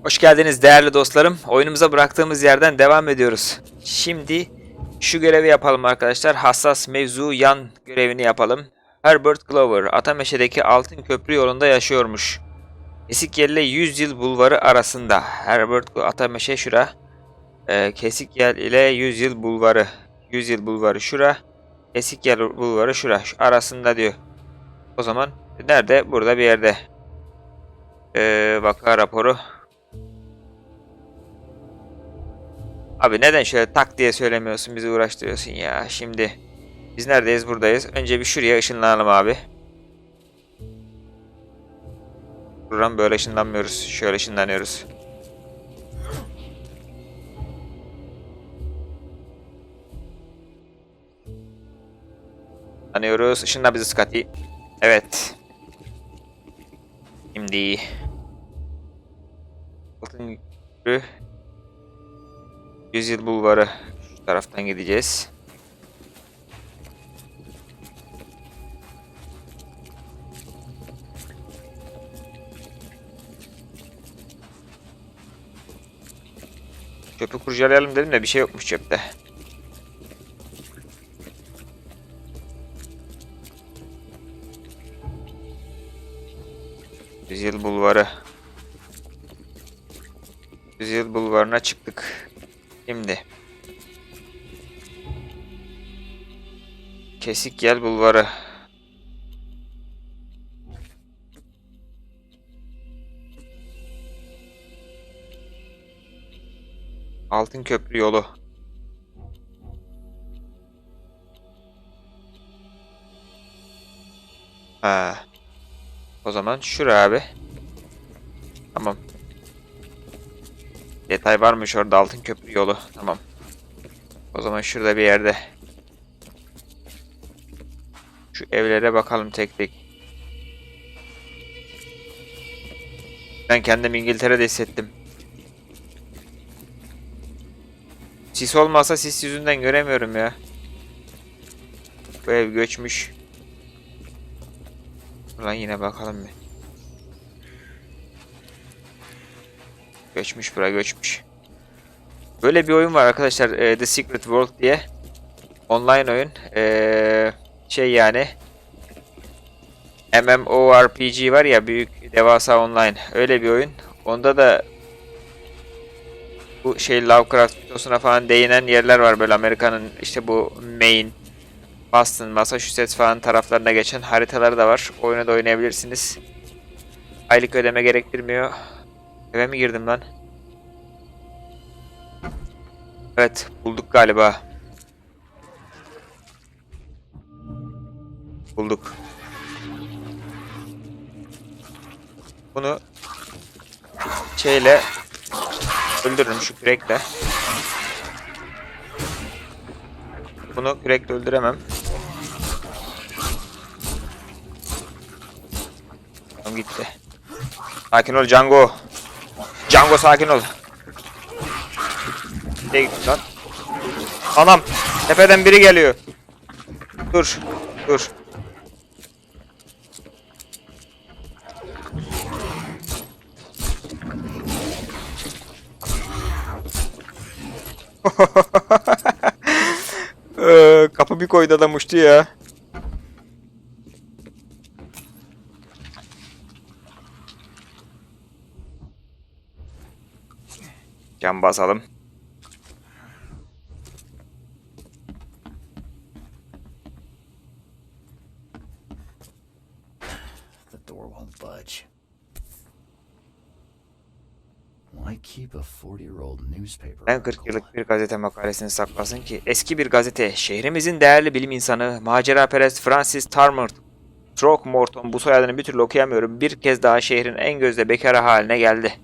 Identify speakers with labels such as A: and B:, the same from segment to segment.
A: Hoş geldiniz değerli dostlarım. Oyunumuza bıraktığımız yerden devam ediyoruz. Şimdi şu görevi yapalım arkadaşlar. Hassas mevzu yan görevini yapalım. Herbert Glover, Atameşe'deki Altın Köprü yolunda yaşıyormuş. Kesikyer ile 100 yıl bulvarı arasında. Herbert Atameşe şura. Kesikyer ile 100 yıl bulvarı. 100 yıl bulvarı şura. Kesikyer bulvarı şura. Şu arasında diyor. O zaman nerede? Burada bir yerde. Vaka raporu. Abi neden şöyle tak diye söylemiyorsun, bizi uğraştırıyorsun ya. Şimdi biz neredeyiz? Buradayız. Önce bir şuraya ışınlanalım abi. Buradan böyle ışınlanmıyoruz. Şöyle ışınlanıyoruz. Anıyoruz. Işınla bizi Scotty. Evet. Şimdi Altın Köprü 100 yıl bulvarı. Şu taraftan gideceğiz. Çöpü kurcalayalım dedim de bir şey yokmuş çöpte. Yüzyıl bulvarı. Yüzyıl bulvarına çıktık. Şimdi Kesikyer bulvarı. Altın Köprü yolu. Ha. O zaman şura abi. Tamam. Detay varmış orada, Altın Köprü yolu. Tamam. O zaman şurada bir yerde. Şu evlere bakalım tek tek. Ben kendimi İngiltere'de hissettim. Sis olmasa sis yüzünden göremiyorum ya. Bu ev göçmüş. Ulan yine bakalım bir. Göçmüş, bura göçmüş. Böyle bir oyun var arkadaşlar. The Secret World diye. Online oyun. Şey yani. MMORPG var ya, büyük devasa online. Öyle bir oyun. Onda da bu şey Lovecraft mitosuna falan değinen yerler var, böyle Amerika'nın işte bu Maine, Boston, Massachusetts falan taraflarına geçen haritaları da var. Oyunu da oynayabilirsiniz. Aylık ödeme gerektirmiyor. Eve mi girdim lan? Evet, bulduk galiba. Bulduk. Bunu şeyle öldürürüm, şu kürekle. Bunu kürekle öldüremem. Tamam, gitti. Sakin ol Django. Django sakin ol. Nereye gittin lan? Anam! Tepeden biri geliyor. Dur. Dur. Kapı bir koydu, adam uçtu ya. Cam basalım.
B: The door won't budge. Why keep a 40-year-old newspaper?
A: Ben 40 yıllık bir gazete makalesini saklasın ki? Eski bir gazete. Şehrimizin değerli bilim insanı, maceraperest Francis Throckmorton, bu soyadını bir türlü okuyamıyorum, bir kez daha şehrin en gözde bekarı haline geldi.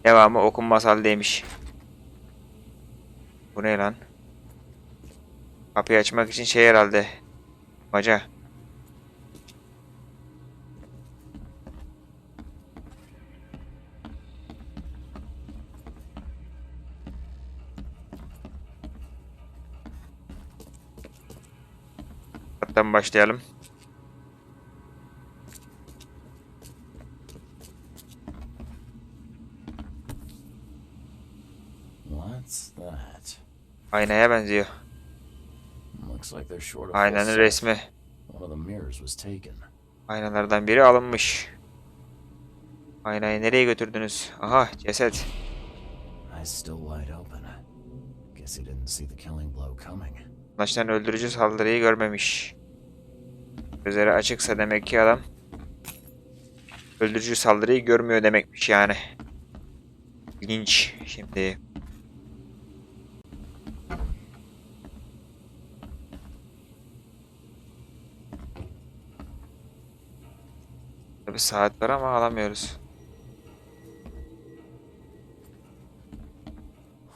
A: Devamı okunmaz haldeymiş. Bu ne lan? Kapıyı açmak için şey herhalde. Maca. Hatta başlayalım.
B: What's that?
A: Aynaya benziyor.
B: Looks like they're short of
A: Aynanın
B: full
A: resmi.
B: sight. One of the mirrors was taken.
A: Aynalardan biri alınmış. Aynayı nereye götürdünüz? Aha, ceset.
B: Eyes still wide open. Guess he didn't see the killing blow coming.
A: Anlaşılan öldürücü saldırıyı görmemiş. Gözleri açıksa demek ki adam öldürücü saldırıyı görmüyor demekmiş yani. İlginç. Şimdi bir saat var ama alamıyoruz.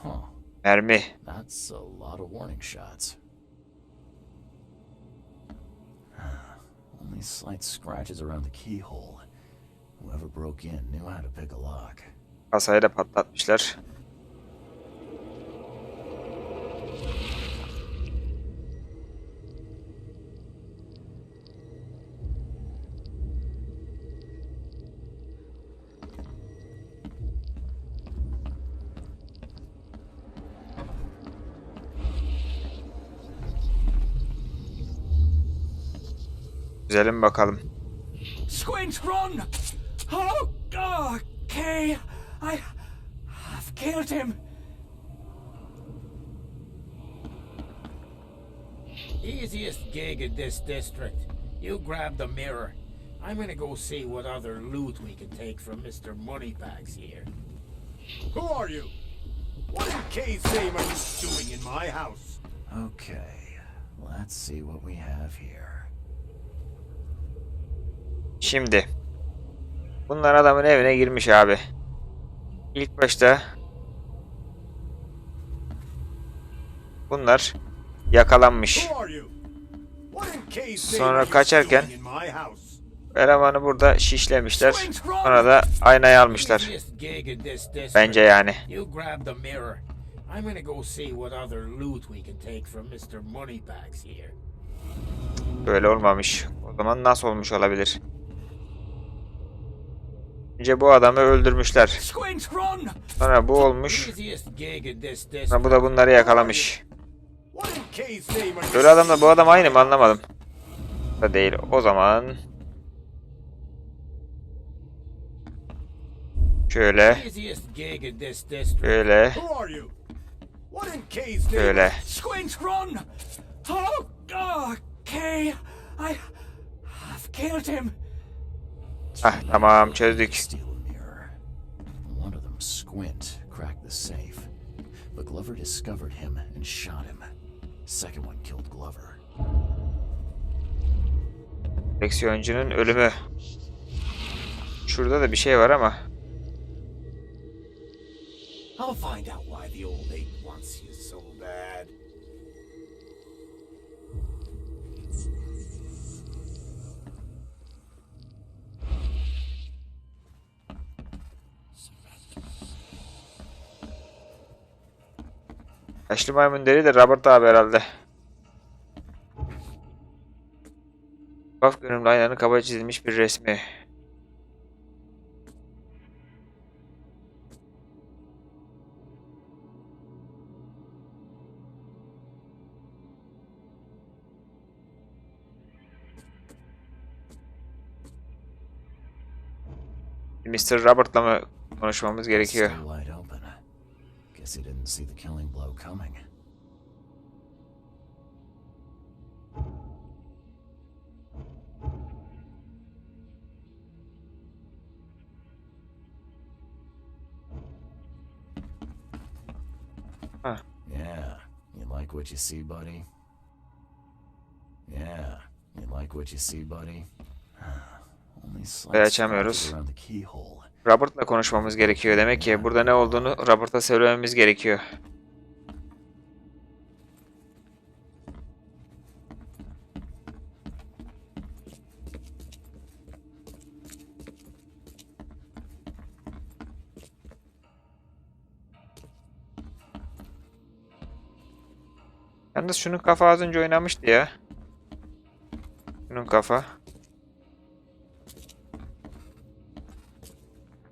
B: Huh.
A: Mermi.
B: That's a lot of warning shots. Only slight scratches around the keyhole. Whoever broke in knew how to pick a lock.
A: Kasayı da patlatmışlar. Güzelim bakalım.
C: Squint, run! Oh, okay. I've killed him.
D: Easiest gig in this district. You grab the mirror. I'm gonna go see what other loot we can take from Mr. Moneybags here.
C: Who are you? What in K's name are you doing in my house?
B: Okay, let's see what we have here.
A: Şimdi bunlar adamın evine girmiş abi. İlk başta bunlar yakalanmış.
C: Who are you? What in K's name
A: Sonra
C: are you
A: kaçarken
C: doing in my house?
A: elemanı burada şişlemişler. Sonra da aynayı almışlar.
D: Easiest gig in this district.
A: Bence yani.
D: You grab the mirror. I'm gonna go see what other loot we can take from Mr. Moneybags here.
A: Böyle olmamış. O zaman nasıl olmuş olabilir? Önce bu adamı öldürmüşler.
C: Squint, run!
A: Sonra bu olmuş.
D: Easiest gig in this
A: Sonra
D: district.
A: bu da bunları yakalamış.
C: What in K's name are you
A: Böyle adamla bu adam aynı mı anlamadım. Da değil. O zaman şöyle,
D: Easiest gig in this district.
A: şöyle,
C: Who are you? What in K's name?
A: şöyle.
C: Squint, run! Oh, okay. I've killed him.
A: Ah, tamam çözdük.
B: Steal a mirror. One of them, Squint, cracked the safe. But Glover discovered him and shot him. Second one killed Glover.
A: Koleksiyoncunun ölümü. Şurada da bir şey var ama.
C: I'll find out why the old lady wants you so bad.
A: Yaşlı maymun deri de Robert abi herhalde. Tuhaf görünümlü aynanın kabaca çizilmiş bir resmi. Mr. Robert'la mı konuşmamız gerekiyor?
B: Still wide open. Guess he didn't see the killing blow coming.
A: Huh.
B: Yeah, you like what you see, buddy? Yeah, you like what you see, buddy? Only slight
A: Açamıyoruz.
B: scratches around the keyhole.
A: Robert'la konuşmamız gerekiyor. Demek ki burada ne olduğunu Robert'a söylememiz gerekiyor. Yalnız şunun kafa az önce oynamıştı ya. Şunun kafa.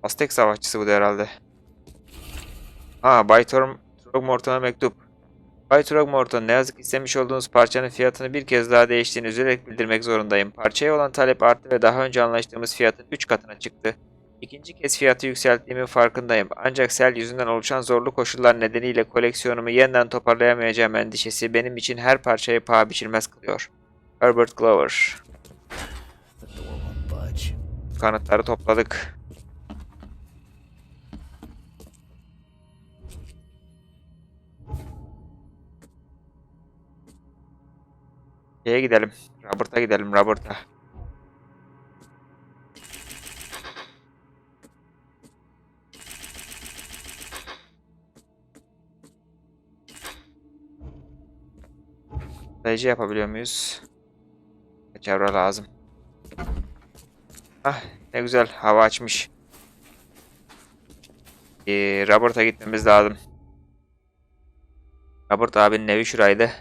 A: Aztek savaşçısı bu da herhalde. Ha, Bay Oakmont'una mektup. Bay Oakmont'un, ne yazık ki istemiş olduğunuz parçanın fiyatını bir kez daha değiştiğini üzülerek bildirmek zorundayım. Parçaya olan talep arttı ve daha önce anlaştığımız fiyatın 3 katına çıktı. İkinci kez fiyatı yükselttiğimin farkındayım. Ancak sel yüzünden oluşan zorlu koşullar nedeniyle koleksiyonumu yeniden toparlayamayacağım endişesi benim için her parçayı paha biçilmez kılıyor. Herbert Glover.
B: The door won't budge.
A: Kanıtları topladık. Şeye gidelim. Robert'a gidelim. Robert'a. Sayıcı yapabiliyor muyuz? Çevre lazım. Ah, ne güzel. Hava açmış. Robert'a gitmemiz lazım. Robert abinin evi şuraydı.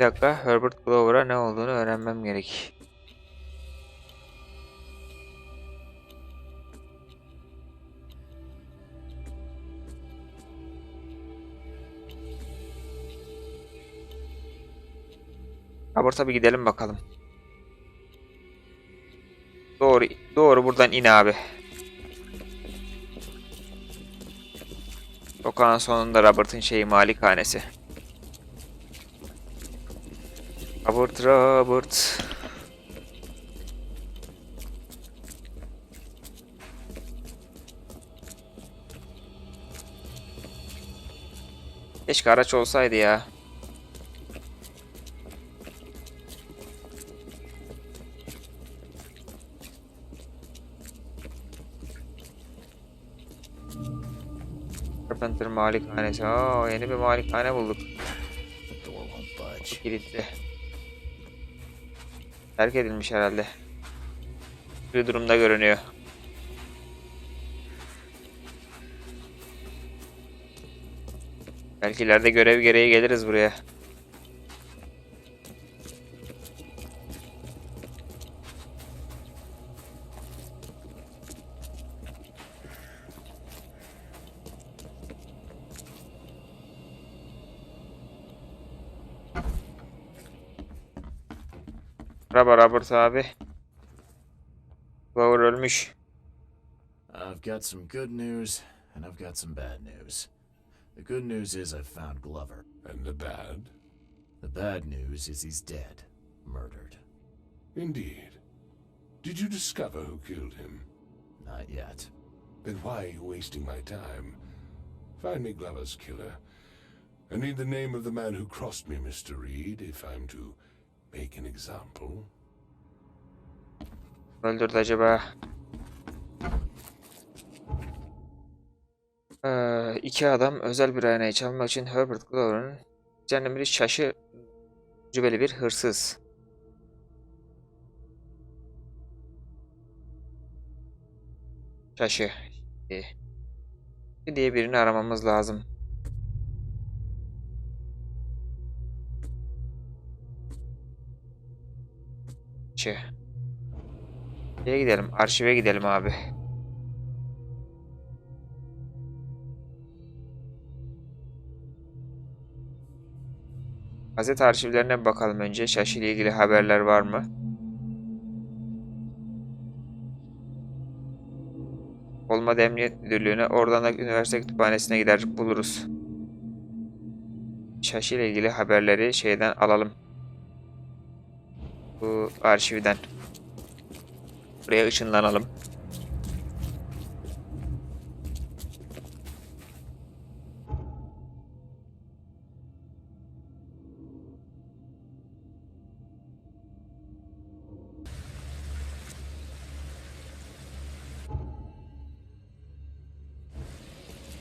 A: Bir dakika, Herbert Glover'a ne olduğunu öğrenmem gerek. Robert'a bir gidelim bakalım. Doğru buradan in abi. Sokağın sonunda Robert'ın malikanesi. Robert. Keşke araç olsaydı ya. Carpenter malikanesi. Aa, yeni bir malikane bulduk.
B: The door won't budge.
A: Kilitli. Terk edilmiş herhalde. Bir durumda görünüyor. Belki ileride görev gereği geliriz buraya. Merhaba Robert abi. Glover ölmüş.
B: I've got some good news, and I've got some bad news. The good news is I've found Glover.
E: And the bad?
B: The bad news is he's dead. Murdered.
E: Indeed. Did you discover who killed him?
B: Not yet.
E: Then why are you wasting my time? Find me Glover's killer. I need the name of the man who crossed me, Mr. Reed, if I'm to make an example.
A: Öldürdü acaba? İki adam özel bir aynayı çalmak için Herbert Glover'ın düzenli şaşı tecrübeli bir hırsız. Şaşı. Diye birini aramamız lazım. Şeye gidelim, arşive gidelim abi. Gazete arşivlerine bir bakalım önce. Şaşı ile ilgili haberler var mı? Olmadı Emniyet Müdürlüğü'ne, oradan da üniversite kütüphanesine gider buluruz. Şaşı ile ilgili haberleri şeyden alalım. Bu arşivden. Buraya ışınlanalım.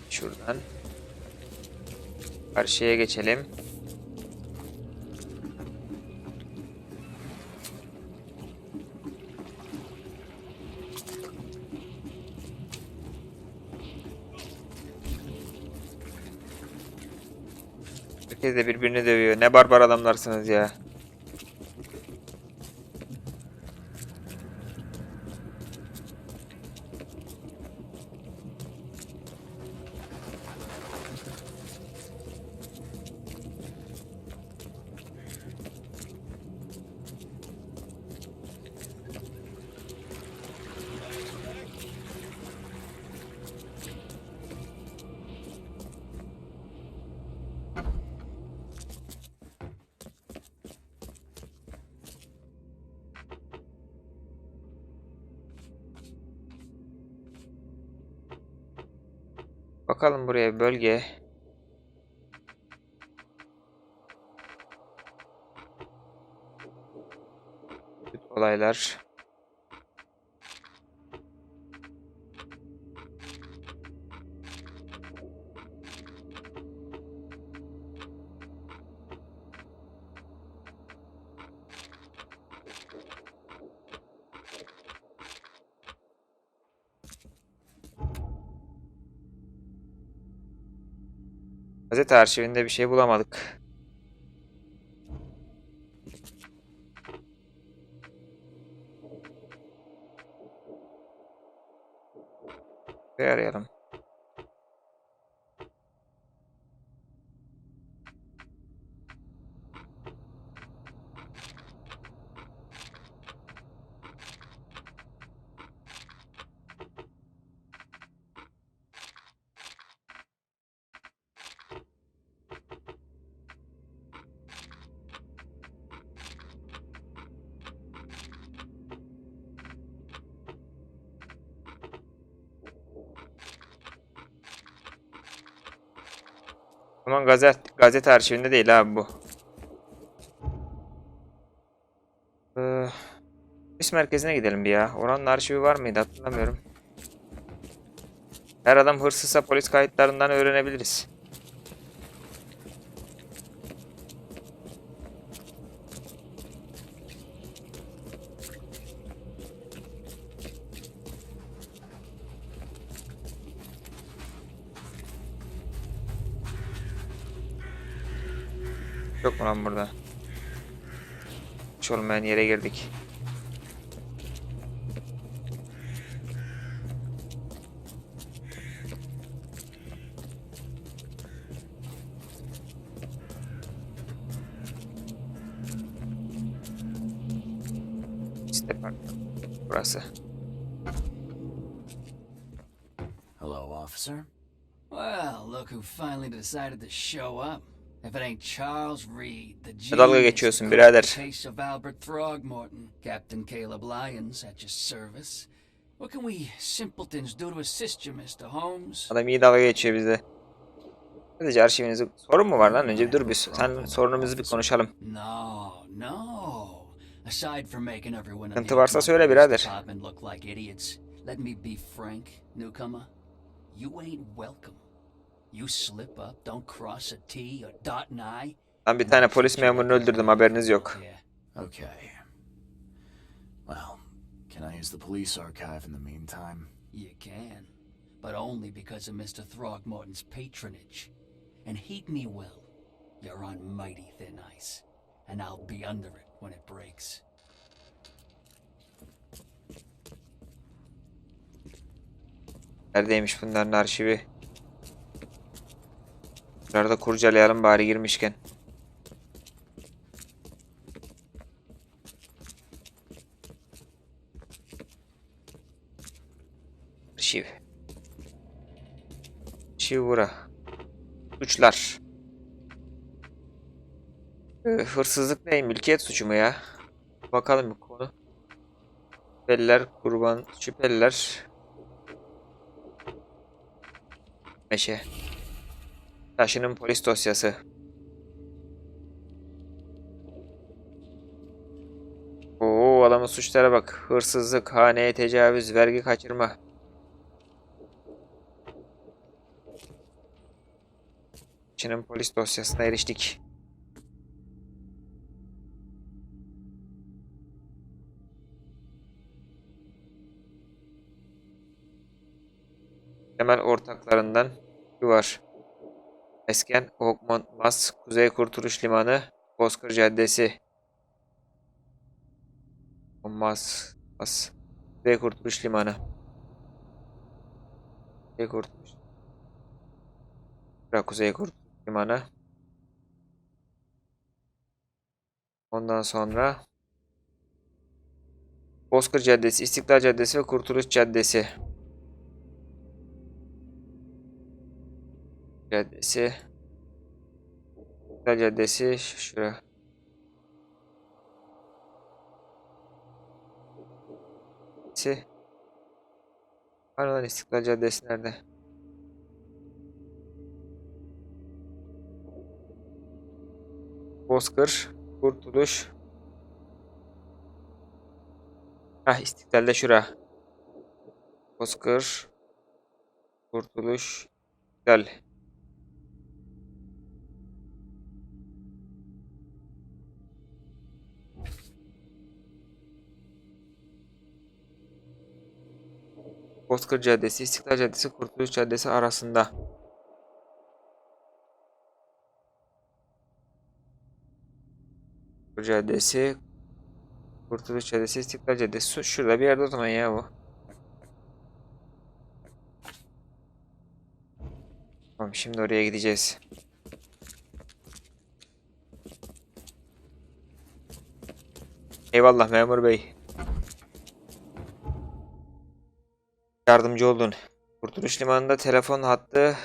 A: Şuradan karşıya geçelim. Herkes de birbirini dövüyor. Ne barbar adamlarsınız ya. bakalım buraya, bölge. Olaylar. Gazete arşivinde bir şey bulamadık. Bir arayalım. Aman gazete arşivinde değil abi bu. Polis merkezine gidelim bir ya. Oranın arşivi var mıydı hatırlamıyorum. Her adam hırsızsa polis kayıtlarından öğrenebiliriz. Yok mu lan burada? Hiç olmayan yere girdik. İşte bak burası.
B: Hello, officer.
F: Well, look who finally decided to show up. If it ain't Charles Reed, the
A: Dalga
F: genius,
A: geçiyorsun birader.
F: case of Albert Throgmorton, Captain Caleb Lyons at your service. What can we simpletons do to assist you, Mr. Holmes?
A: Adam iyi dalga geçiyor bize. Sadece arşivinizi... Sorun mu var lan? Önce bir dur bir. Sen sorunumuzu bir konuşalım.
F: No. Aside from making everyone in
A: Sıkıntı
F: the
A: varsa söyle
F: police
A: birader.
F: department look like idiots, let me be frank, newcomer. You ain't welcome. You slip up, don't cross a T or dot an I.
A: Ben bir tane polis memurunu öldürdüm, haberiniz yok.
B: Okay. Well, can I use the police archive in the meantime?
F: You can, but only because of Mr. Throgmorton's patronage. And heed me well, you're on mighty thin ice, and I'll be under it when it breaks.
A: Neredeymiş bunların arşivi? Şurada kurcalayalım bari girmişken. Arşiv. Arşiv bura. Suçlar. Hırsızlık ne? Mülkiyet suçu mu ya? Bakalım bir konu. Şüpheliler, kurban, şüpheliler. Meşe. Taşının polis dosyası. Oo, adamın suçlara bak. Hırsızlık, haneye tecavüz, vergi kaçırma. Taşının polis dosyasına eriştik. Temel ortaklarından şu var. Esken, Oakmont, Kuzey Kurtuluş Limanı, Bozkır Caddesi. Kuzey Kurtuluş Limanı. Kuzey Kurtuluş Limanı. Ondan sonra Bozkır Caddesi, İstiklal Caddesi ve Kurtuluş Caddesi. İstiklal Caddesi şura. Pardon, İstiklal Caddesi nerede? Bozkır, Kurtuluş. İstiklal'de şura. Bozkır, Kurtuluş, İstiklal. Bozkır Caddesi, İstiklal Caddesi, Kurtuluş Caddesi arasında. Bozkır Caddesi, Kurtuluş Caddesi, İstiklal Caddesi. Şurada bir yerde o zaman ya bu. Tamam, şimdi oraya gideceğiz. Eyvallah memur bey. Yardımcı oldun. Kurtuluş Limanı'nda telefon hattı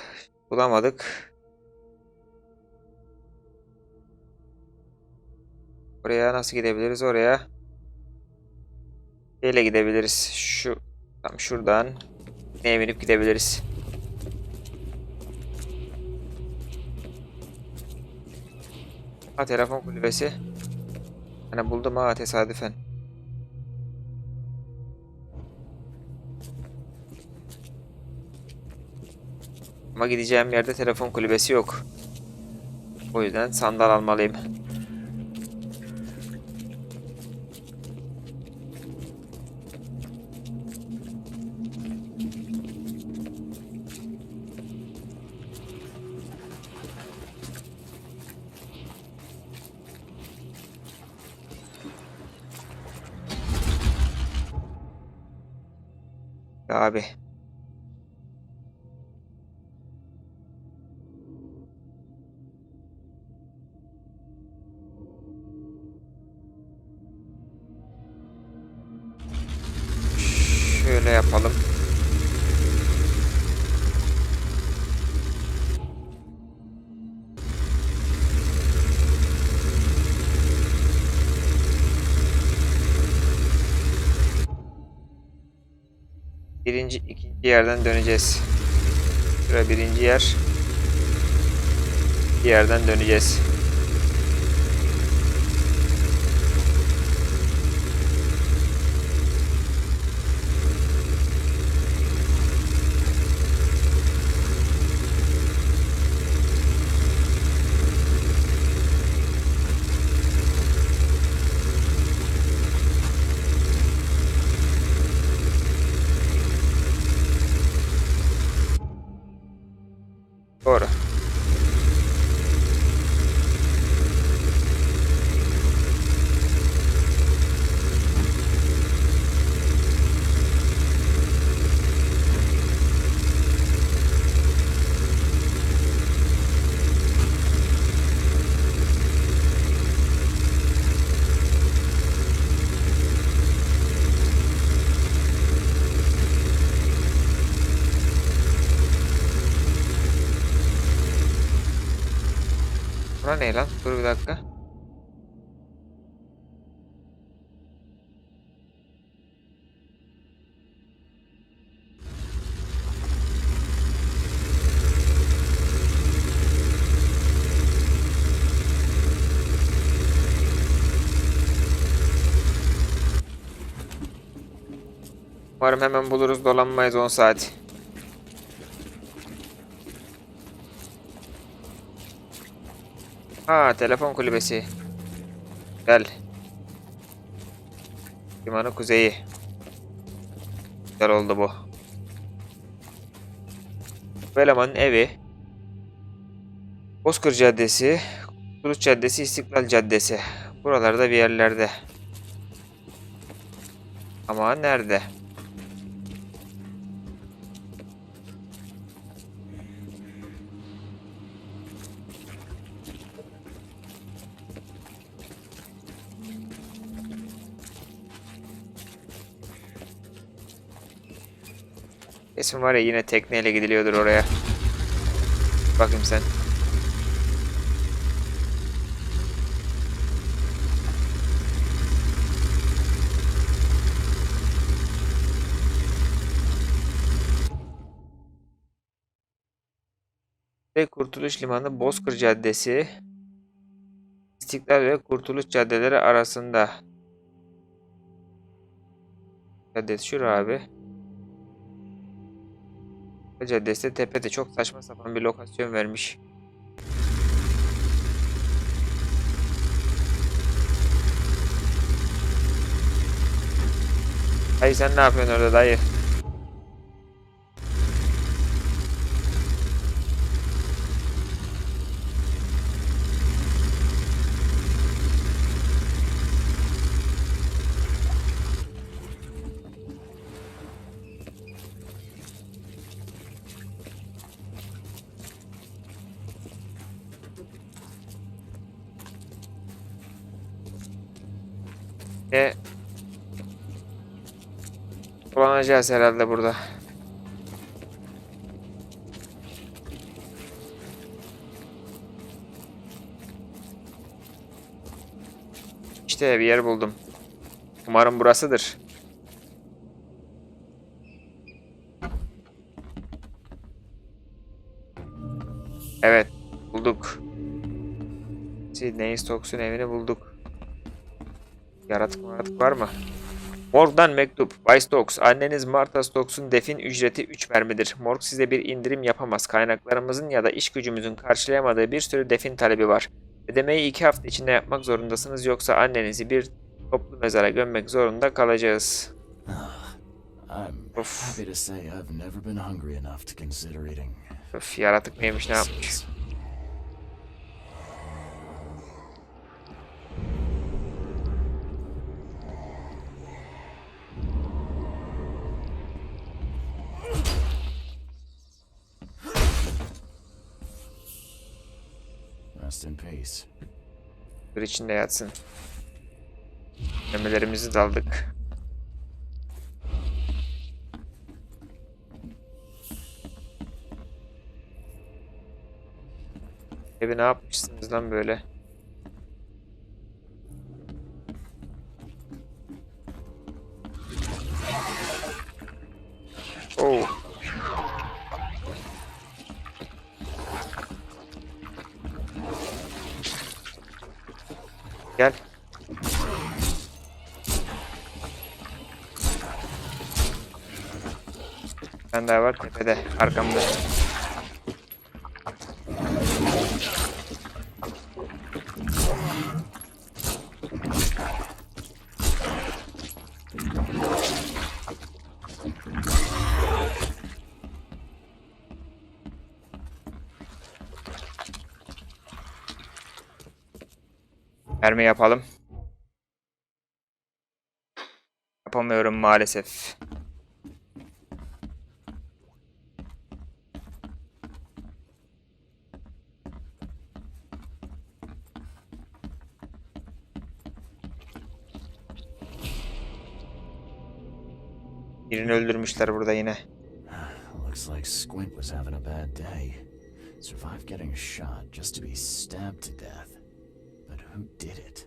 A: bulamadık. Oraya nasıl gidebiliriz? Oraya neyle gidebiliriz? Tam şuradan neye binip gidebiliriz? Telefon kulübesi. Hani buldum tesadüfen. Ama gideceğim yerde telefon kulübesi yok. O yüzden sandal almalıyım. Abi. Şöyle yapalım. İkinci yerden döneceğiz. Şuraya birinci yer. Bir yerden döneceğiz. Doğru. Buna ne lan? Dur bir dakika. Umarım hemen buluruz, dolanmayız 10 saat. Telefon kulübesi. Gel. Limanın kuzeyi. Güzel oldu bu. Bu elemanın evi. Bozkır Caddesi, Kurtuluş Caddesi, İstiklal Caddesi. Buralarda bir yerlerde. Ama nerede? Kesin var ya, yine tekneyle gidiliyordur oraya. Bakayım sen. Kurtuluş Limanı, Bozkır Caddesi, İstiklal ve Kurtuluş caddeleri arasında. Cadde şura abi. Caddesi de tepede, çok saçma sapan bir lokasyon vermiş. Dayı sen ne yapıyorsun orada dayı? Ve kullanacağız herhalde burada. İşte bir yer buldum. Umarım burasıdır. Evet, bulduk. Sidney Stokes'un evini bulduk. Yaratık var mı? Morg'dan mektup. Bay Stokes, anneniz Martha Stokes'un defin ücreti 3 mermidir. Morg size bir indirim yapamaz. Kaynaklarımızın ya da iş gücümüzün karşılayamadığı bir sürü defin talebi var. Ödemeyi 2 hafta içinde yapmak zorundasınız, yoksa annenizi bir toplu mezara gömmek zorunda kalacağız.
B: I'm
A: Of.
B: happy to say I've never been hungry enough to consider eating.
A: Öf, yaratık neymiş, ne yapmış?
B: Rest in peace.
A: Bir içinde yatsın. Memelerimizi daldık. Evi ne yapmışsınız lan böyle? Oo. Gel. Ben daha var tepede, arkamda. Verme yapalım. Yapamıyorum maalesef. Birini öldürmüşler burada yine.
B: Looks like Squint was having a bad day. Survived getting shot just to be stabbed to death. But who did it?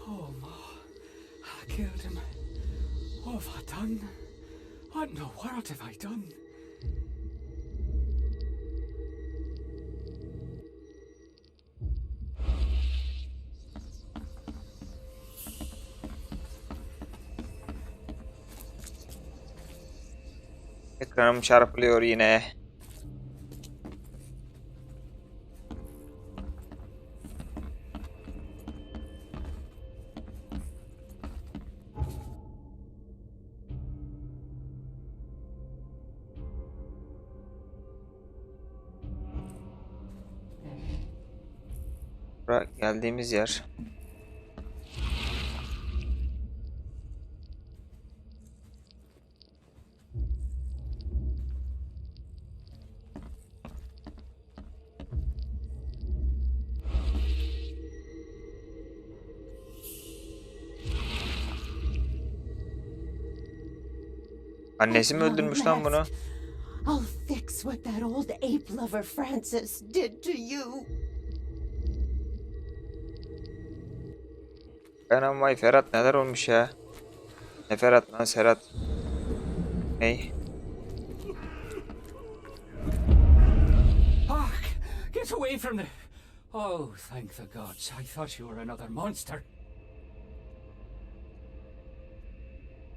G: Oh, Ma, I killed him. What have I done? What in the world have I done?
A: Ekranım çarpılıyor yine. Bura geldiğimiz yer. Annesi mi öldürmüş lan bunu?
H: I'll fix what that old ape lover Francis did to you.
A: Anam vay Ferhat, neler olmuş ya? Ne Ferhat lan, Serhat. Ney?
G: Ah, get away from the... Oh, thank the gods. I thought you were another monster.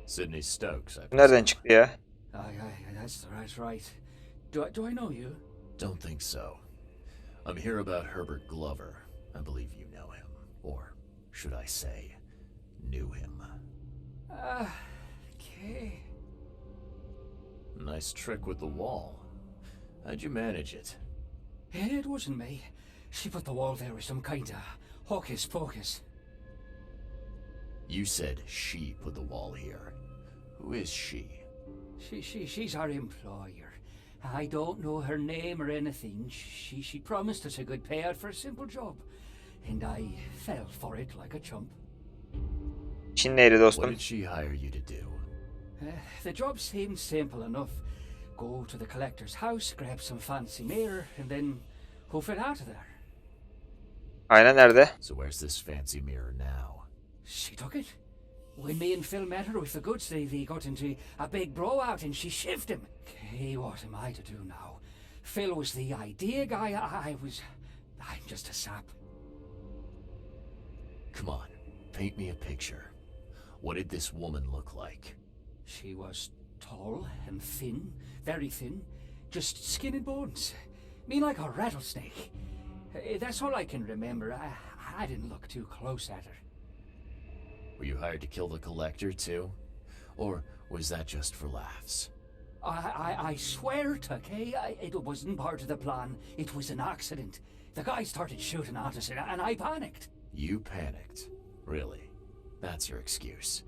B: Sydney Stokes, I
A: Nereden çıktı ya?
G: Aye, that's right. Do I know you?
B: don't think so. I'm here about Herbert Glover. I believe you know him. Or should I say, knew him.
G: Okay.
B: Nice trick with the wall. How'd you manage it?
G: It wasn't me. She put the wall there with some kind of hocus pocus.
B: You said she put the wall here. Who is she?
G: She's our employer. I don't know her name or anything. She promised us a good payout for a simple job. And I fell for it like a chump.
A: Çin neydi
B: What
A: dostum?
B: did she hire you to do?
G: The job seemed simple enough. Go to the collector's house, grab some fancy mirror, and then hoof it out of there.
A: Ayna nerede?
B: So where's this fancy mirror now?
G: She took it. When me and Phil met her with the goods, they got into a big blowout and she shivved him. Okay, what am I to do now? Phil was the idea guy, I'm just a sap.
B: Come on, paint me a picture. What did this woman look like?
G: She was tall and thin, very thin, just skin and bones. Mean like a rattlesnake. That's all I can remember. I didn't look too close at her.
B: Were you hired to kill the collector too? Or was that just for laughs?
G: I swear to Kay, it wasn't part of the plan. It was an accident. The guy started shooting at us and I panicked.
B: You panicked? Really? That's your excuse.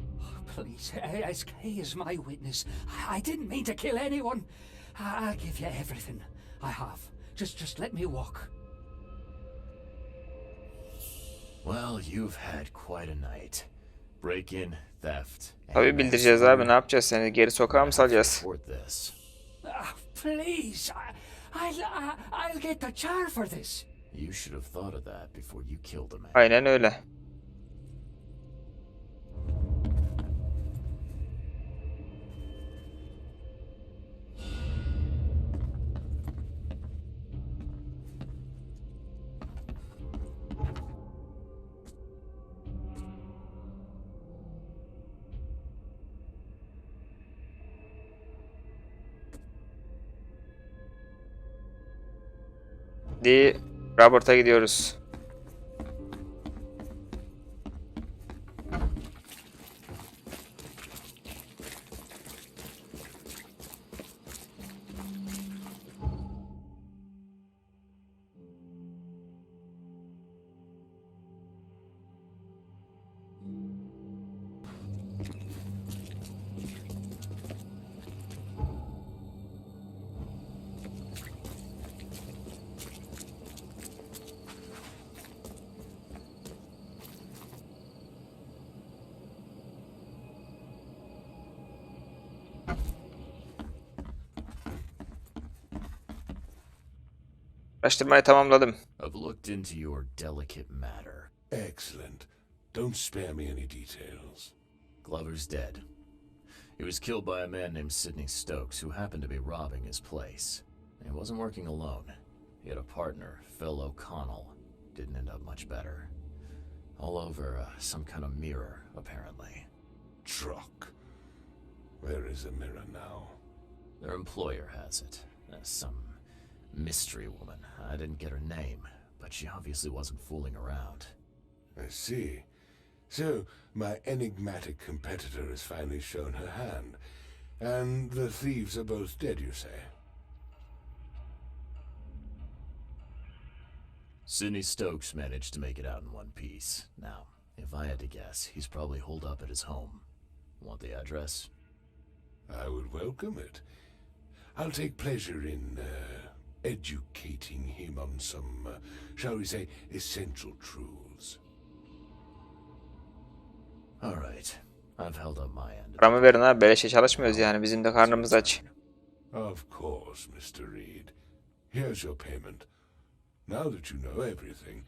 G: Please, as Kay is my witness, I didn't mean to kill anyone. I'll give you everything I have. Just let me walk.
B: Well, you've had quite a night. Break-in, theft,
A: Tabii bildireceğiz abi, ne yapacağız, seni geri sokağa mı salacağız?
B: Report this.
G: Please, I'll get the char for this.
B: You should have thought of that before you killed a man.
A: Aynen öyle. Di Robert'a gidiyoruz. Araştırmayı tamamladım.
B: I've looked into your delicate matter.
E: Excellent. Don't spare me any details.
B: Glover's dead. He was killed by a man named Sydney Stokes, who happened to be robbing his place. And he wasn't working alone. He had a partner, Phil O'Connell. Didn't end up much better. All over some kind of mirror, apparently.
E: Truck. Where is the mirror now?
B: Their employer has it. Some mystery woman. I didn't get her name, but she obviously wasn't fooling around.
E: I see. So, my enigmatic competitor has finally shown her hand. And the thieves are both dead, you say?
B: Sidney Stokes managed to make it out in one piece. Now, if I had to guess, he's probably holed up at his home. Want the address?
E: I would welcome it. I'll take pleasure in educating him on some, shall we say, essential truths.
B: All right. I've held up my end.
A: Paramı verin abi, beleşe çalışmıyoruz yani, bizim de karnımız aç.
E: Of course, Mr. Reed. Here's your payment. Now that you know everything,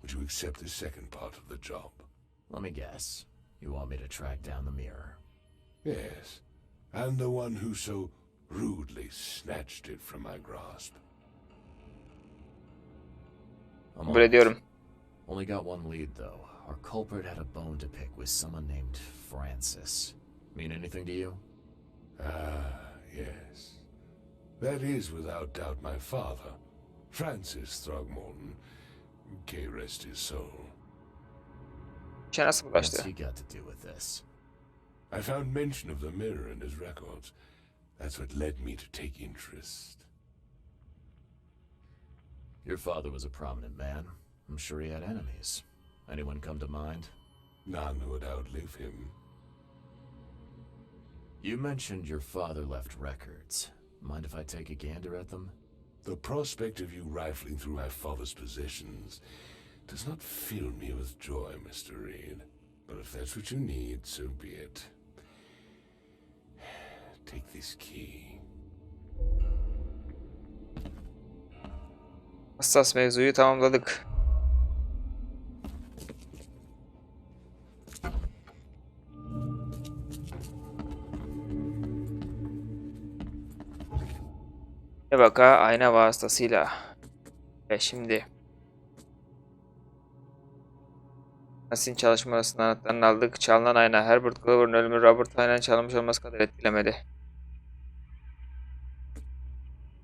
E: would you accept the second part of the job?
B: Let me guess. You want me to track down the mirror?
E: Yes, and the one who so rudely snatched it from my grasp.
B: I'm
A: Kabul
B: on it.
A: ediyorum.
B: Only got one lead, though. Our culprit had a bone to pick with someone named Francis. Mean anything to you?
E: Ah, yes. That is without doubt my father, Francis Throgmorton. May rest his soul.
A: İşe nasıl
B: What's
A: bulaştı?
B: he got to do with this?
E: I found mention of the mirror in his records. That's what led me to take interest.
B: Your father was a prominent man. I'm sure he had enemies. Anyone come to mind?
E: None would outlive him.
B: You mentioned your father left records. Mind if I take a gander at them?
E: The prospect of you rifling through my father's possessions does not fill me with joy, Mr. Reed. But if that's what you need, so be it. Take this key.
A: Hassas mevzuyu tamamladık. Ne vaka ayna vasıtasıyla. Ve şimdi Fransis'in çalışmalarından anahtarını aldık. Çalınan ayna Herbert Glover'ın ölümü Robert aynen çalınmış olması kadar etkilemedi.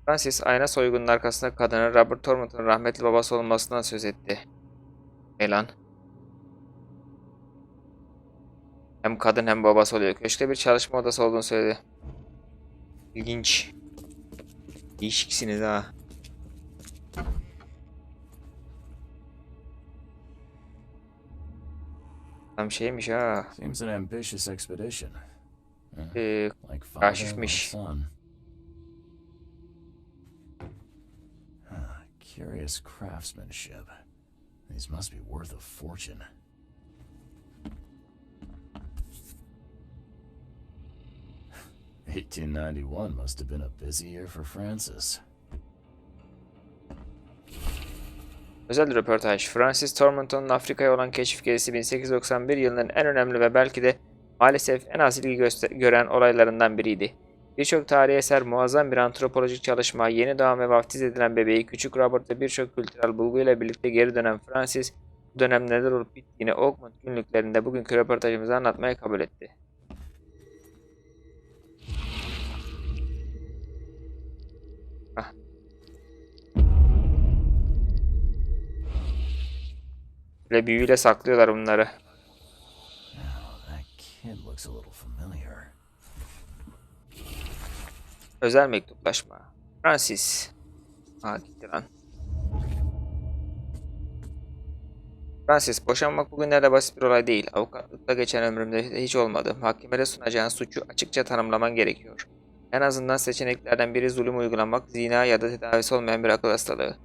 A: Francis ayna soygunun arkasında kadının Robert Thornton'un rahmetli babası olmasından söz etti. Elan. Hem kadın hem babası oluyor. Köşkte bir çalışma odası olduğunu söyledi. İlginç. Değişiksiniz ha. Tam şeymiş ha.
B: Seems an ambitious expedition.
A: Like
B: Like father,
A: kaşifmiş.
B: like son. Curious craftsmanship. These must be worth a fortune. $1891 must have been a busy year for Francis.
A: Özel röportaj. Francis Thornton'un Afrika'ya olan keşif gezisi 1891 yılının en önemli ve belki de maalesef en az ilgi gören olaylarından biriydi. Birçok tarihi eser, muazzam bir antropolojik çalışma, yeni doğan ve vaftiz edilen bebeği, küçük Robert ve birçok kültürel bulguyla birlikte geri dönen Francis, bu dönem neler olup bittiğini Oakmont günlüklerinde bugünkü röportajımızda anlatmaya kabul etti. Böyle büyüyle saklıyorlar bunları.
B: That kid looks a little familiar.
A: Özel mektuplaşma. Francis. Gitti lan. Francis, boşanmak bugünlerde basit bir olay değil. Avukatlıkta geçen ömrümde hiç olmadı. Mahkemede sunacağın suçu açıkça tanımlaman gerekiyor. En azından seçeneklerden biri zulüm uygulamak, zina ya da tedavisi olmayan bir akıl hastalığı.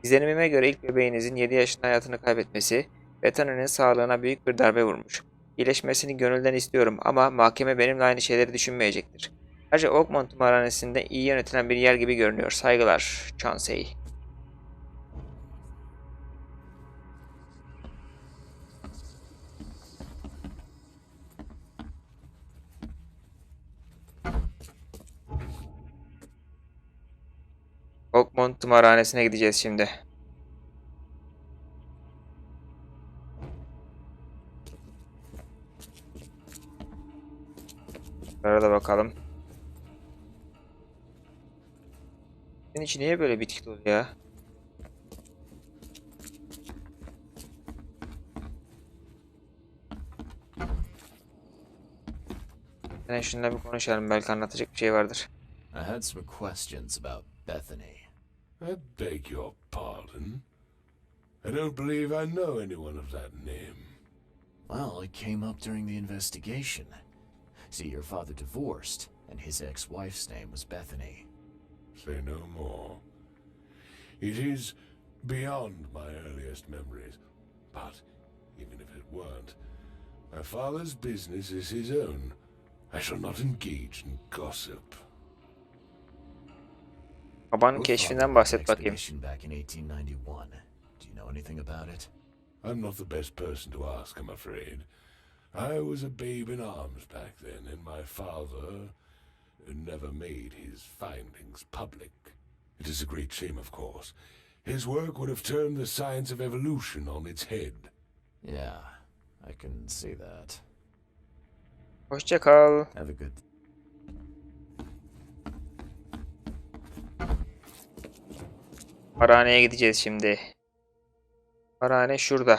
A: İzlenimime göre ilk bebeğinizin 7 yaşında hayatını kaybetmesi, Bethany'nin sağlığına büyük bir darbe vurmuş. İyileşmesini gönülden istiyorum ama mahkeme benimle aynı şeyleri düşünmeyecektir. Ayrıca Oakmont'u maranesinde iyi yönetilen bir yer gibi görünüyor. Saygılar, Chauncey. Oakmont tımarhanesine gideceğiz şimdi. Arada bakalım. Senin içi niye böyle bitik dolu ya? Yani şununla bir konuşalım, belki anlatacak bir şey vardır.
B: I had some questions about Bethany.
E: I beg your pardon. I don't believe I know anyone of that name.
B: Well, it came up during the investigation. See, your father divorced, and his ex-wife's name was Bethany.
E: Say no more. It is beyond my earliest memories, but even if it weren't, my father's business is his own. I shall not engage in gossip.
A: Babanın
B: Your
A: keşfinden
B: father
A: bahset
B: led an
A: bakayım.
B: expedition back in 1891. Do you know anything about it?
E: I'm not the best person to ask, I'm afraid. I was a babe in arms back then, and my father never made his findings public. It is a great shame, of course. His work would have turned the science of evolution on its head.
B: Yeah, I can see that.
A: Hoşça kal.
B: Have a good...
A: Arhaneye gideceğiz şimdi. Arhane şurada.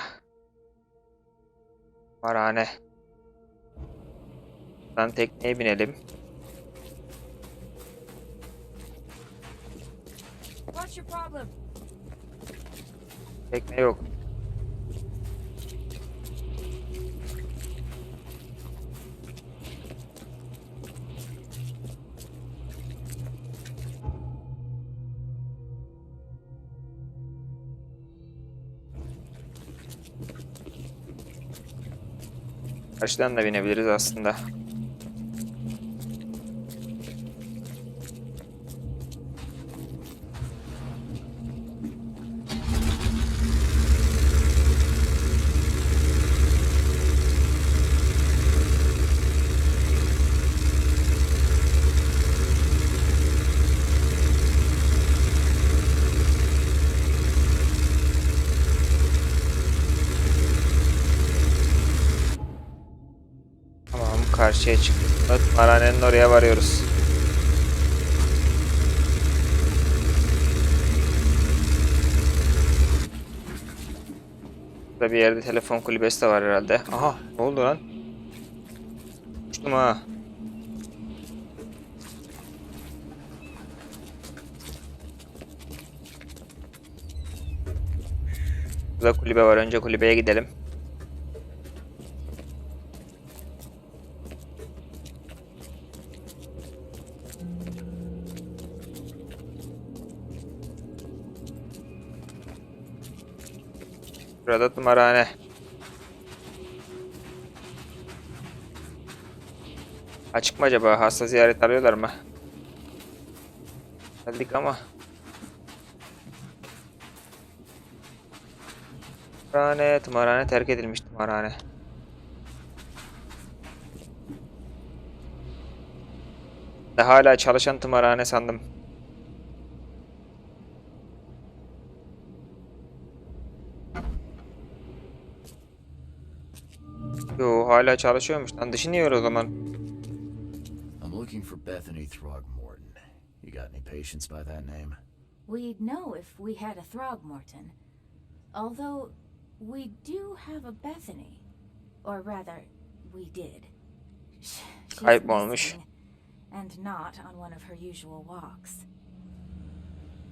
A: Arhane. Buradan tekneye binelim.
I: What's your problem?
A: Tekne yok. Karşıdan da binebiliriz aslında. Karşıya çıktık. Maranenin oraya varıyoruz. Burada bir yerde telefon kulübesi de var herhalde. Aha, ne oldu lan? Uçtum ha. Burada kulübe var. Önce kulübeye gidelim. Burada tımarhane. Açık mı acaba? Hasta ziyaret arıyorlar mı? Geldik ama. Tımarhane terk edilmiş tımarhane. Hala çalışan tımarhane sandım. Yo, hala çalışıyormuş. Lan dışı niye öyle o zaman?
B: I'm looking for Bethany Throgmorton. You got any patients by that name?
I: We'd know if we had a Throgmorton. Although, we do have a Bethany. Or rather, we did. She's
A: Kayıp mı olmuş?
I: missing, and not on one of her usual walks.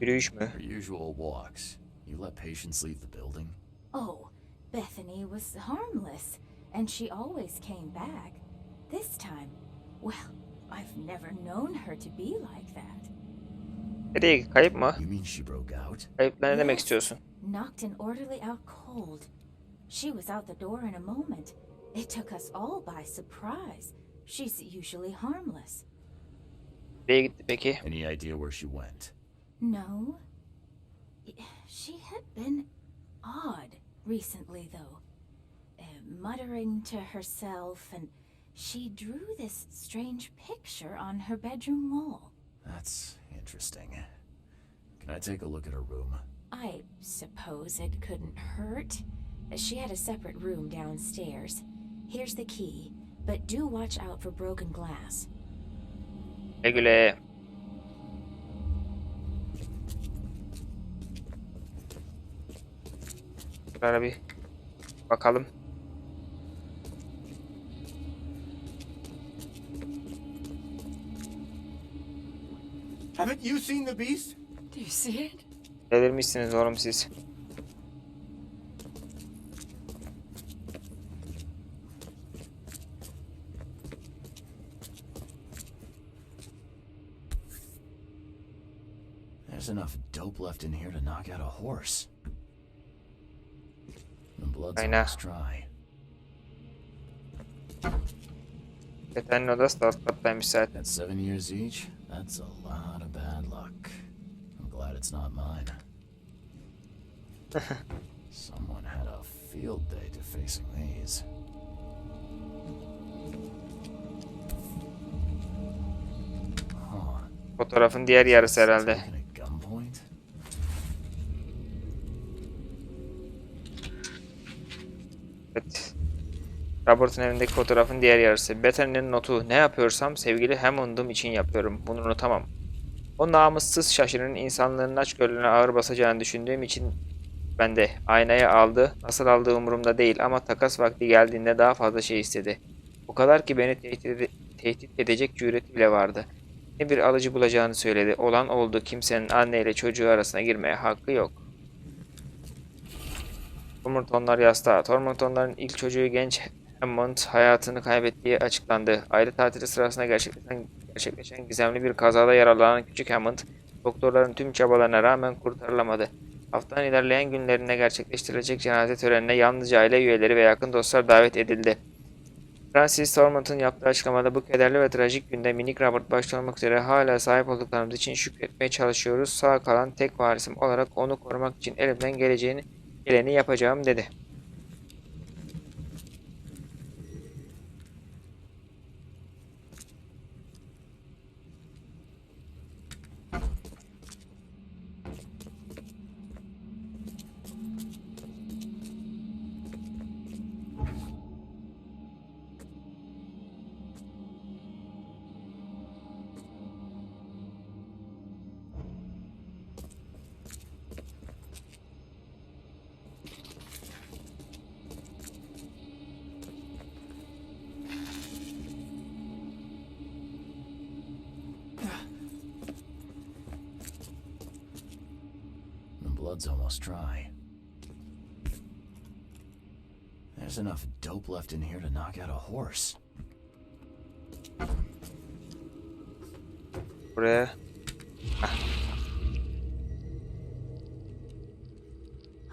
A: Yürüyüş mü?
B: Her usual walks. You let patients leave the building?
I: Oh, Bethany was harmless, and she always came back. This time, well, I've never known her to be like that.
A: Nereye? Kayıp mı?
B: You mean she broke out?
A: Kayıpla ne demek
I: Yes.
A: istiyorsun?
I: Knocked an orderly out cold. She was out the door in a moment. It took us all by surprise. She's usually harmless.
A: Nereye gitti peki?
B: Any idea where she went?
I: No. She had been odd recently, though. Muttering to herself, and she drew this strange picture on her bedroom wall.
B: That's interesting. Can I take a look at her room?
I: I suppose it couldn't hurt. She had a separate room downstairs. Here's the key, but do watch out for broken glass.
A: Güle güle. Şuraya bir bakalım.
C: Haven't you seen the beast?
H: Do you see it?
A: Delirmişsiniz oğlum siz.
B: There's enough dope left in here to knock out a horse. The blood's almost dry.
A: Beten'in odası da alt kattaymış zaten.
B: At 7 years each, that's a lot of bad luck. I'm glad it's not mine. Someone had a field day to facing these.
A: Fotoğrafın diğer yarısı herhalde.
B: Taken at gunpoint?
A: Evet. Robert'ın evindeki fotoğrafın diğer yarısı. Bethany'nin notu. Ne yapıyorsam sevgili Hammond'um için yapıyorum. Bunu unutamam. O namussuz şaşırın insanlığın açgözlülüğüne ağır basacağını düşündüğüm için ben de aynayı aldı. Nasıl aldığı umurumda değil ama takas vakti geldiğinde daha fazla şey istedi. O kadar ki beni tehdit edecek cüreti bile vardı. Ne bir alıcı bulacağını söyledi. Olan oldu. Kimsenin anne ile çocuğu arasına girmeye hakkı yok. Tormentonlar yastığa. Tormentonların ilk çocuğu genç Hammond hayatını kaybettiği açıklandı. Aile tatili sırasında gerçekleşen gizemli bir kazada yaralanan küçük Hammond, doktorların tüm çabalarına rağmen kurtarılamadı. Haftanın ilerleyen günlerinde gerçekleştirilecek cenaze törenine yalnızca aile üyeleri ve yakın dostlar davet edildi. Francis Torment'un yaptığı açıklamada bu kederli ve trajik günde minik Robert başta olmak üzere hala sahip olduklarımız için şükretmeye çalışıyoruz. Sağ kalan tek varisim olarak onu korumak için elimden geleni yapacağım dedi.
B: Blood's almost dry. There's enough dope left in here to knock out a horse.
A: Buraya.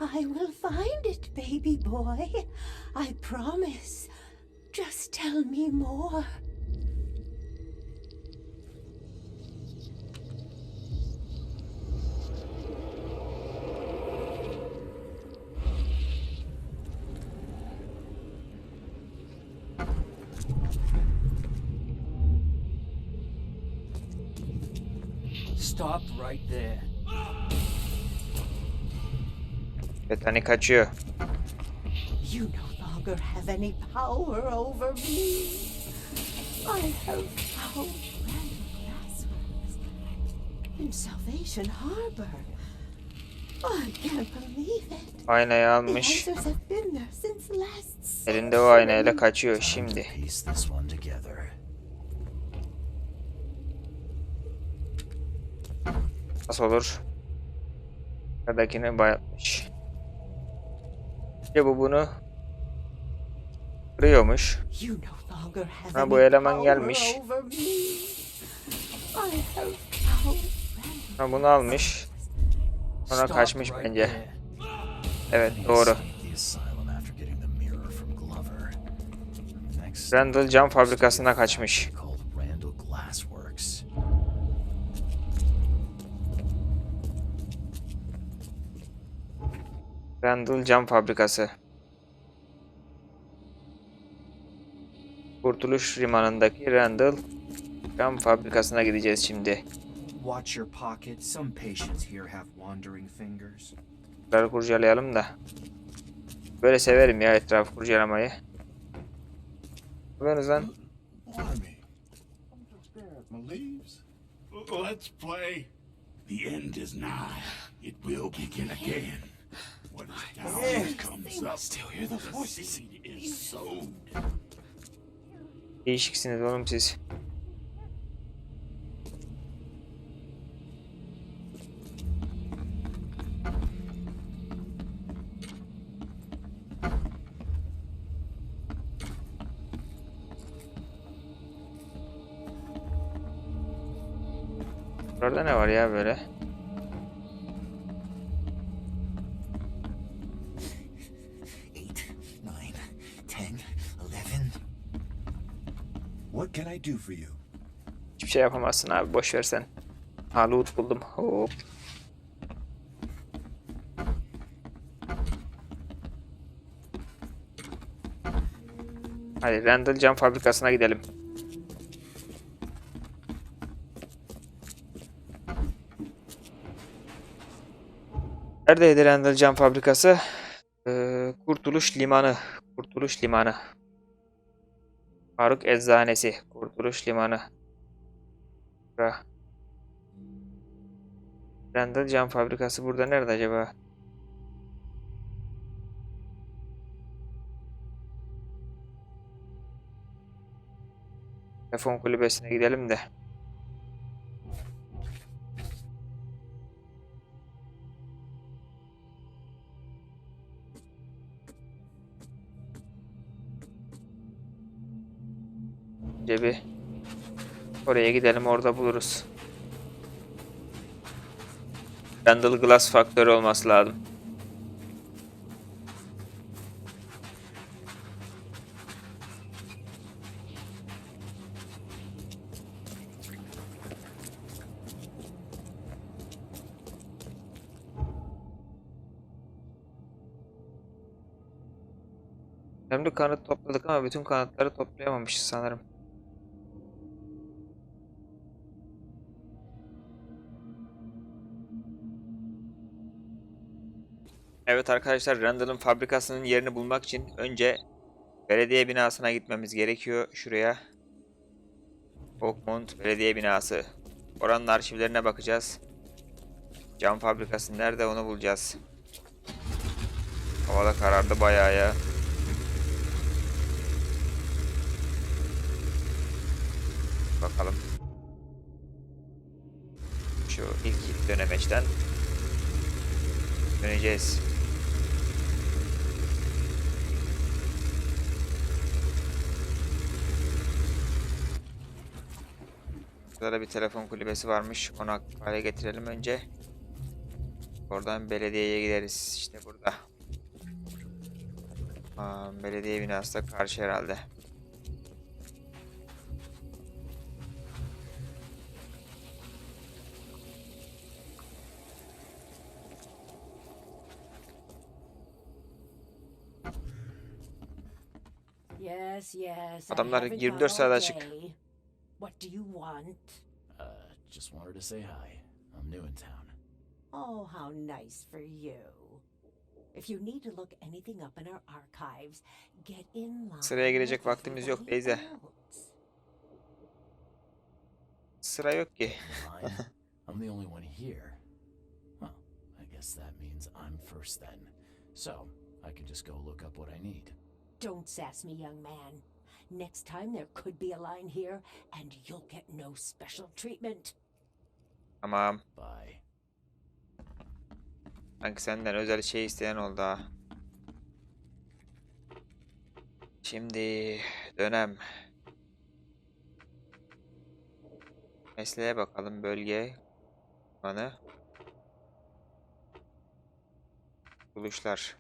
H: I will find it, baby boy. I promise. Just tell me more.
F: Stop right there.
A: Bethany kaçıyor.
H: You no longer have any power over me. I have found random glassworks in Salvation Harbor. I can't believe it.
A: Aynayı
H: The
A: almış.
H: answers have been there since last
A: Elinde o aynayla kaçıyor şimdi.
B: Piece this one together.
A: Nasıl olur? Şuradakini bayatmış. İşte bu bunu kırıyormuş.
H: You no longer have
A: Ha, bu
H: any
A: eleman
H: power
A: gelmiş.
H: over me. I have found
A: Ha, bunu almış. Sonra
F: Stop
A: kaçmış
F: right
A: bence.
F: there.
A: Evet, doğru.
B: The asylum after getting the mirror from Glover. Next,
A: Randall cam fabrikasına kaçmış.
B: called Randall Glassworks.
A: Randall cam fabrikası. Kurtuluş limanındaki Randall cam fabrikasına gideceğiz şimdi.
J: Watch your pocket. Some patients here have wandering fingers.
A: Bunları kurcalayalım da. Böyle severim ya etrafı kurcalamayı. Bakınız lan.
C: Blimey. My leaves? Let's play. The end is nigh. It will begin again. What is down comes up. Still hear the voices. Seed is sowed.
A: Değişiksiniz oğlum siz. Burada ne var ya böyle?
J: 10, 11. What can I do for you?
A: Hiçbir şey yapamazsın abi, boş ver sen. Ha, loot buldum. Hop. Hadi Randall cam fabrikasına gidelim. Neredeydi Randall cam fabrikası? Kurtuluş Limanı. Kurtuluş Limanı. Faruk Eczanesi. Kurtuluş Limanı. Bura. Randall cam fabrikası burada nerede acaba? Telefon kulübesine gidelim de. Önce bir oraya gidelim, orada buluruz. Randall Glass faktörü olması lazım. Önemli kanıt topladık ama bütün kanıtları toplayamamışız sanırım. Evet arkadaşlar, Randall'ın fabrikasının yerini bulmak için önce belediye binasına gitmemiz gerekiyor. Şuraya. Oakmont belediye binası. Oranın arşivlerine bakacağız. Cam fabrikası nerede, onu bulacağız. Havada karardı bayağı ya. Bakalım. Şu ilk dönemeçten döneceğiz. Burada bir telefon kulübesi varmış. Onu aktif hale getirelim önce. Oradan belediyeye gideriz. İşte burada. Belediye binası da karşı herhalde.
H: Yes, yes.
A: Adamlar
H: I haven't
A: 24
H: got
A: saat
H: all
A: açık.
H: day. What do you want?
B: Just wanted to say hi. I'm new in town.
H: Oh, how nice for you. If you need to look anything up in our archives, get in line.
A: Sıraya girecek
H: with
A: vaktimiz yok
H: everybody
A: teyze.
H: else.
A: Sıra yok ki.
B: Fine. I'm the only one here. Well, I guess that means I'm first then. So, I can just go look up what I need.
H: Don't sass me, young man. Next time there could be a line here, and you'll get no special treatment.
A: Tamam.
B: Bye.
A: Sanki senden özel şey isteyen oldu ha. Şimdi dönem. Mesleğe bakalım. Bölge. Bana. Buluşlar.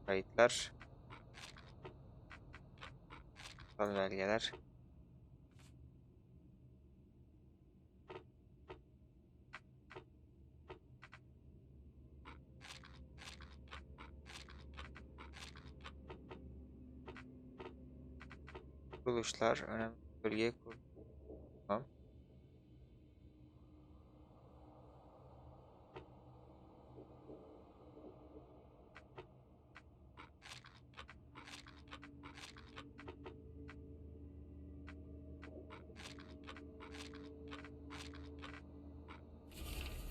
A: Kayıtlar. Kutsal belgeler. Buluşlar. Önemli bölge kur. Tamam.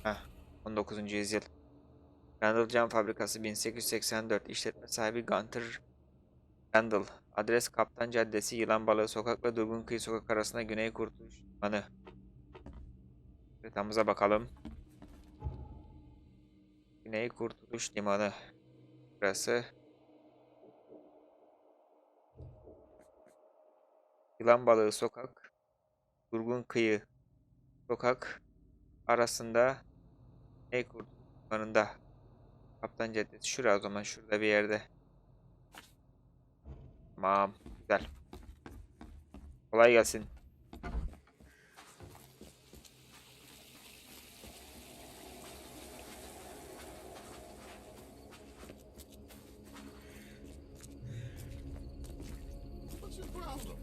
A: Heh, 19. yüzyıl. Randall Cam Fabrikası 1884. İşletme sahibi Gunter Randall. Adres Kaptan Caddesi, Yılanbalığı Sokak ve Durgun Kıyı Sokak arasında Güney Kurtuluş Limanı. Haritamıza bakalım. Güney Kurtuluş Limanı. Burası. Yılanbalığı Sokak, Durgun Kıyı Sokak arasında Güney Kurtuluş Limanı'nda. Kaptan Caddesi. Şurada o zaman. Şurada bir yerde. Tamam. Güzel. Kolay gelsin.
C: What's your problem?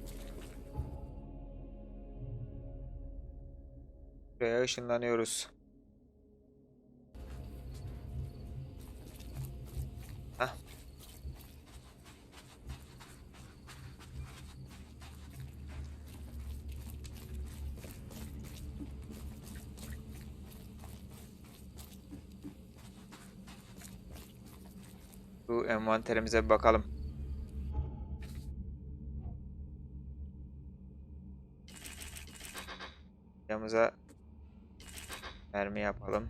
A: Buraya ışınlanıyoruz. Hah. Bu envanterimize bir bakalım. Yanımıza mermi yapalım.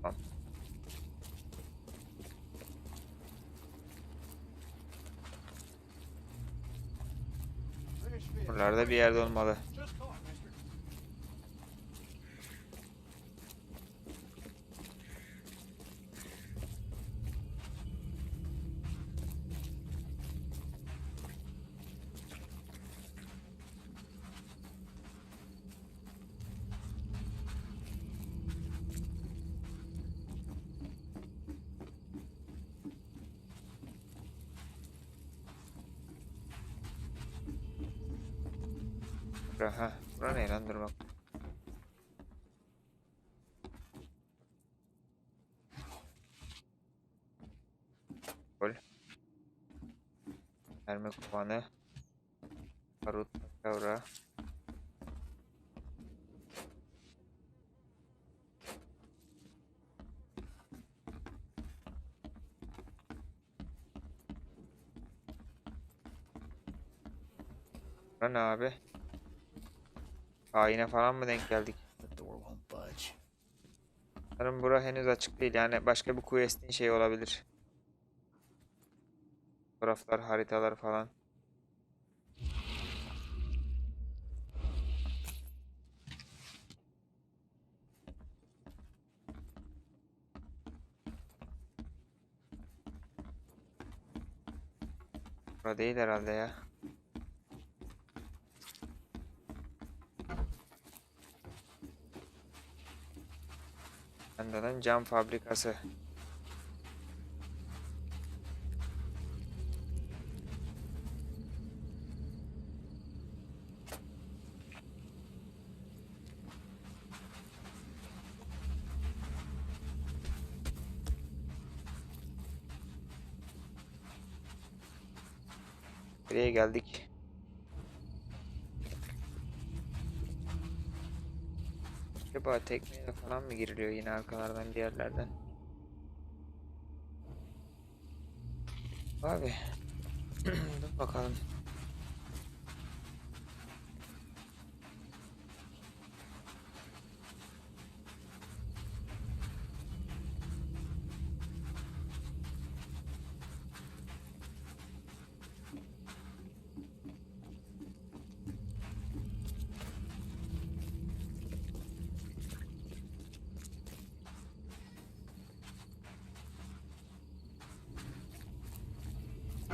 A: Tamam. Buralarda bir yerde olmalı. Ha, bura ne lan, dur bak. Gol. Mermi kovanı. Barut, kavra. Bura ne abi? Ayine falan mı denk geldik?
B: The door won't budge.
A: Sanırım bura henüz açık değil. Yani başka bir quest'in şey olabilir. Fotoğraflar, haritalar falan. Bura değil herhalde ya. Anladım, cam fabrikası. Buraya geldik. Acaba tekneyle falan mı giriliyor yine arkalardan bir yerlerden? Abi. Dur bakalım.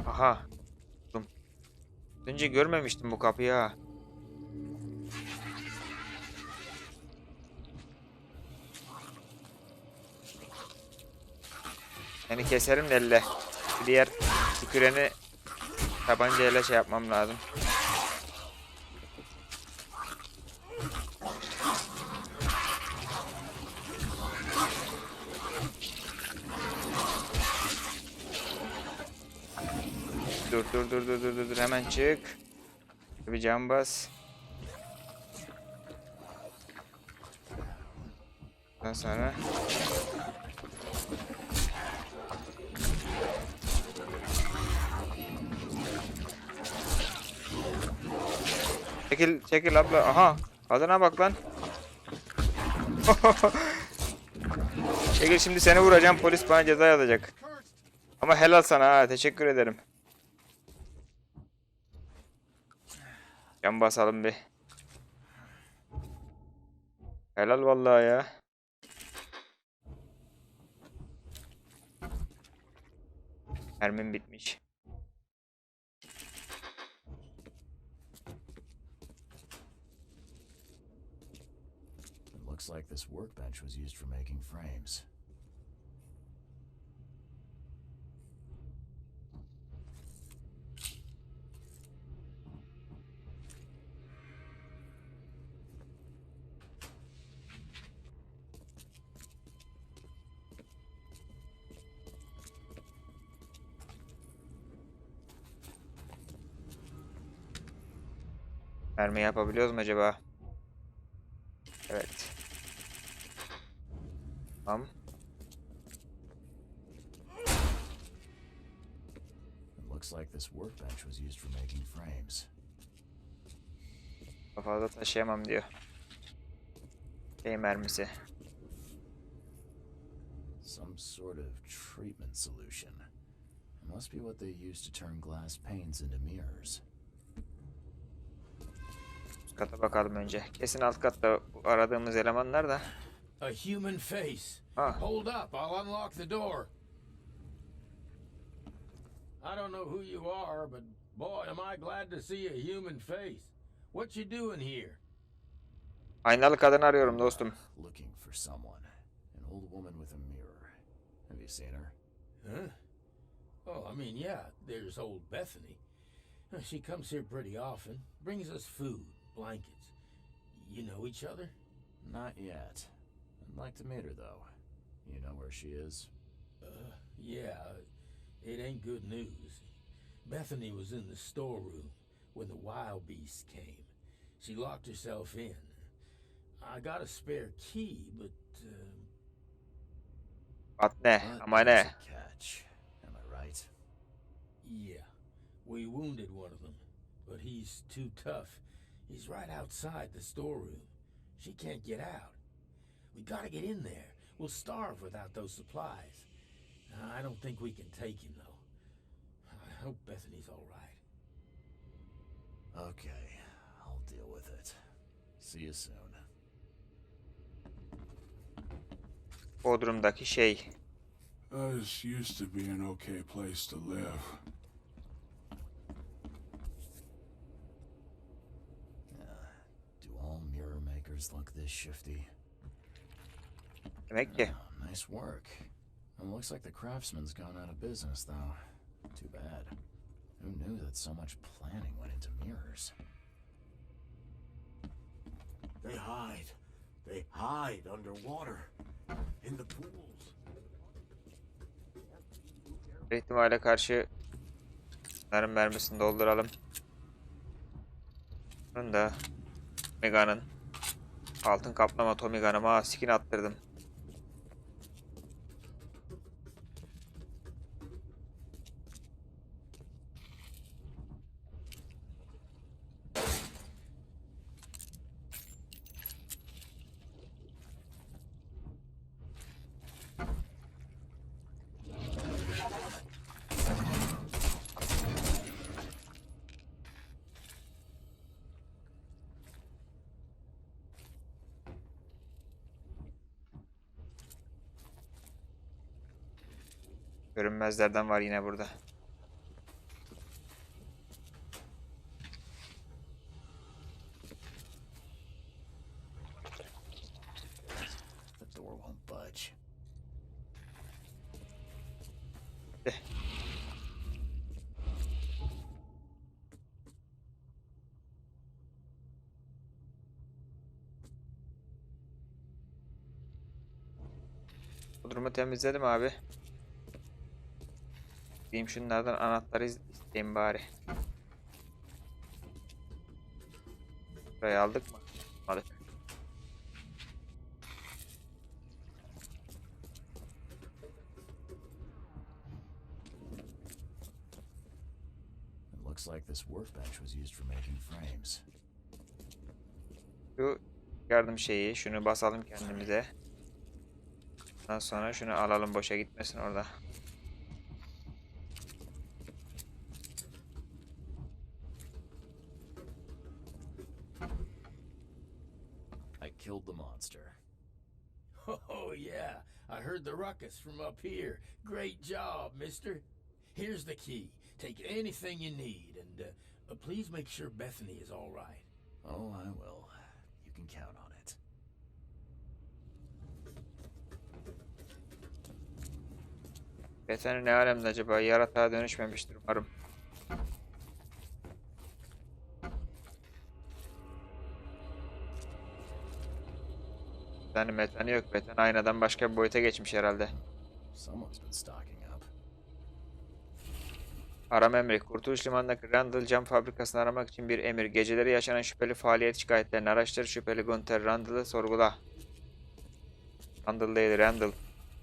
A: Aha. Buldum. Önce görmemiştim bu kapıyı ha. Yani keserim de elle. Diğer tüküreni tabancayla şey yapmam lazım. Dur hemen çık. Bir cam bas. Ondan sonra çekil abla. Aha, kadına bak lan. Çekil, şimdi seni vuracağım, polis bana ceza yazacak. Ama helal sana ha, teşekkür ederim. Cam basalım bir. Helal vallahi ya. Mermim bitmiş.
B: It looks like this workbench was used for making frames.
A: Mermi yapabiliyoruz mu acaba? Evet. Tamam.
B: It looks like this workbench was used for making frames.
A: Fazla taşıyamam diyor. Mermisi.
B: Some sort of treatment solution. It must be what they use to turn glass panes into mirrors.
A: Üst kata bakalım önce. Kesin alt katta bu aradığımız elemanlar da.
D: A human face.
A: Ah.
D: Hold up, I'll unlock the door. I don't know who you are, but boy, am I glad to see a human face. What you doing here?
A: Aynalı kadın arıyorum dostum.
B: Looking for someone. An old woman with a mirror. Have you seen her?
D: Huh? Oh, I mean, yeah, there's old Bethany. She comes here pretty often, brings us food, blankets. You know each other?
B: Not yet. I'd like to meet her, though. You know where she is?
D: Yeah, it ain't good news. Bethany was in the storeroom when the wild beast came. She locked herself in. I got a spare key, but
A: Batmaya, ama
B: there's
A: ne?
B: a catch. Am I right?
D: yeah, we wounded one of them, but he's too tough. He's right outside the storeroom. She can't get out. We gotta get in there. We'll starve without those supplies. I don't think we can take him, though. I hope Bethany's all right.
B: Okay, I'll deal with it. See you soon.
A: Bodrum'daki şey.
C: This used to be an okay place to live.
B: Do all mirror makers look this shifty?
A: Demek ki.
B: Nice work. It looks like the craftsman's gone out of business, though. Too bad. Who knew that so much planning went into mirrors?
C: They hide. They hide underwater. In the pools.
A: Bir ihtimale karşı bunların mermisini dolduralım. Bunun da Mega'nın altın kaplama Tommy Gun'ıma skin attırdım. Görünmezlerden var yine burada.
B: The door won't budge.
A: Bu durumu temizledim abi. Diyeyim şunlardan anahtarı isteyeyim bari. Burayı aldık mı? Aldık.
B: It looks like this workbench was used for making frames.
A: Şu yardım şeyi, şunu basalım kendimize. Ondan sonra şunu alalım, boşa gitmesin orada.
B: I killed the monster.
D: Oh, yeah. I heard the ruckus from up here. Great job, mister. Here's the key. Take anything you need, and please make sure Bethany is all right.
B: Oh, I will. You can count on it.
A: Bethany ne alemde acaba? Yaratığa dönüşmemiştir umarım. Bethany yok. Bethany aynadan başka bir boyuta geçmiş herhalde.
B: Someone's been stocking up.
A: Arama emri. Kurtuluş Limanı'ndaki Randall cam fabrikasını aramak için bir emir. Geceleri yaşanan şüpheli faaliyet şikayetlerini araştır. Şüpheli Gunther Randall'ı sorgula. Randall değil, Randall.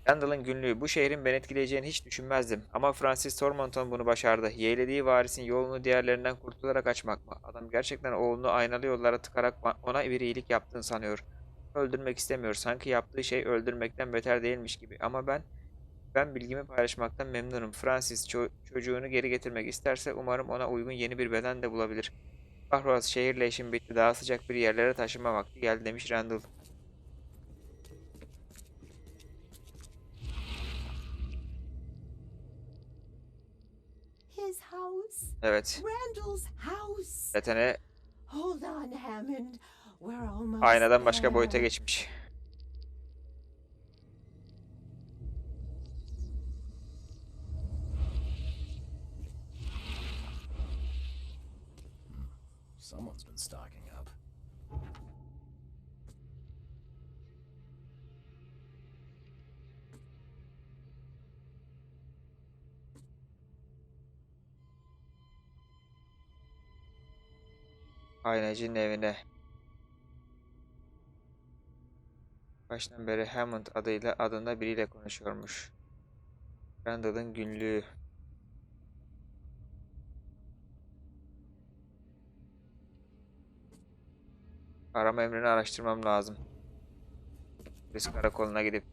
A: Randall'ın günlüğü. Bu şehrin beni etkileyeceğini hiç düşünmezdim. Ama Francis Tormonton bunu başardı. Yeğlediği varisin yolunu diğerlerinden kurtularak açmak mı? Adam gerçekten oğlunu aynalı yollara tıkarak ona bir iyilik yaptığını sanıyor. Öldürmek istemiyor. Sanki yaptığı şey öldürmekten beter değilmiş gibi. Ama ben bilgimi paylaşmaktan memnunum. Francis çocuğunu geri getirmek isterse umarım ona uygun yeni bir beden de bulabilir. Kahrolası şehirle işim bitti. Daha sıcak bir yerlere taşınma vakti geldi demiş Randall.
H: His house.
A: Evet.
H: Randall's house.
A: Bethany
H: Hold on, Hammond. We're almost
A: aynadan başka
H: there.
A: boyuta geçmiş.
B: Someone's been stocking up.
A: Aynacının evine. Baştan beri Hammond adında biriyle konuşuyormuş. Randall'ın günlüğü. Arama emrini araştırmam lazım. Polis karakoluna gidip.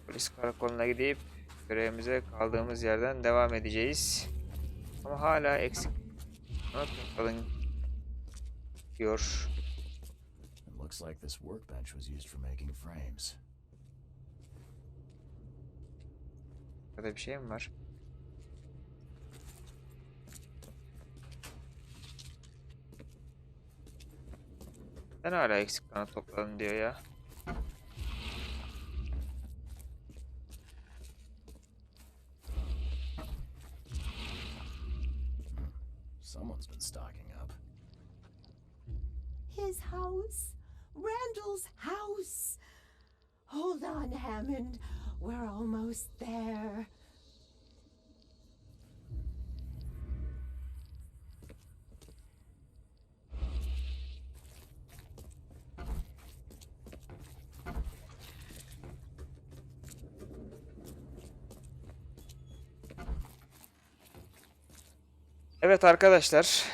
A: Polis karakoluna gidip görevimize kaldığımız yerden devam edeceğiz. Ama hala eksik. Alın diyor.
B: It looks like this workbench was used for making frames.
A: Burada bir şey mi var? Sen hala eksik kanat topladın diyor ya.
B: Someone's been stocking up.
H: His house. Randall's house. Hold on, Hammond. We're almost there.
A: Evet arkadaşlar,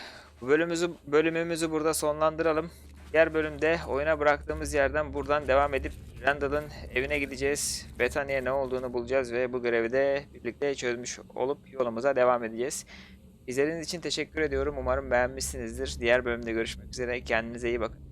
A: bu bölümümüzü burada sonlandıralım. Diğer bölümde oyuna bıraktığımız yerden buradan devam edip Randall'ın evine gideceğiz. Bethany'ye ne olduğunu bulacağız ve bu görevi de birlikte çözmüş olup yolumuza devam edeceğiz. İzlediğiniz için teşekkür ediyorum. Umarım beğenmişsinizdir. Diğer bölümde görüşmek üzere. Kendinize iyi bakın.